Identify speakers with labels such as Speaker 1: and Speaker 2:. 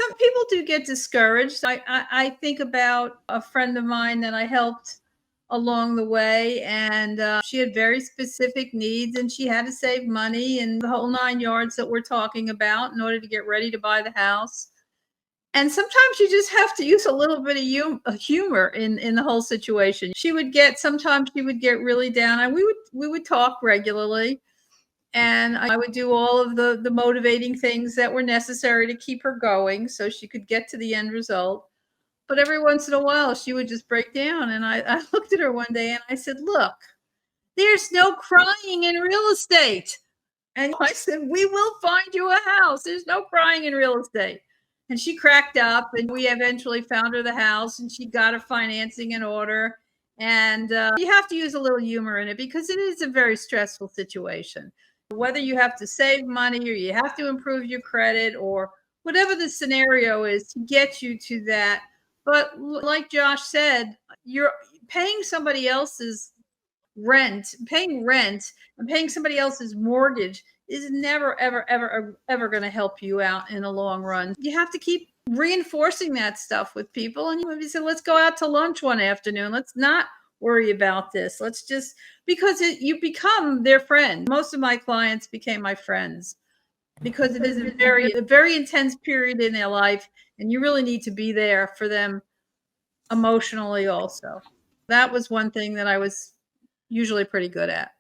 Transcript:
Speaker 1: some people do get discouraged. I think about a friend of mine that I helped along the way, and she had very specific needs, and she had to save money and the whole 9 yards that we're talking about in order to get ready to buy the house. And sometimes you just have to use a little bit of humor in the whole situation. Sometimes she would get really down, and we would talk regularly, and I would do all of the motivating things that were necessary to keep her going so she could get to the end result. But every once in a while, she would just break down, and I looked at her one day and I said, "Look, there's no crying in real estate." And I said, "We will find you a house. There's no crying in real estate." And she cracked up, and we eventually found her the house, and she got her financing in order. And you have to use a little humor in it because it is a very stressful situation. Whether you have to save money or you have to improve your credit or whatever the scenario is to get you to that. But like Josh said, you're paying somebody else's rent and paying somebody else's mortgage is never, ever, ever, ever going to help you out in the long run. You have to keep reinforcing that stuff with people. And you say, let's go out to lunch one afternoon. Let's not worry about this. Let's just, because you become their friend. Most of my clients became my friends because it is a very intense period in their life. And you really need to be there for them emotionally also. That was one thing that I was usually pretty good at.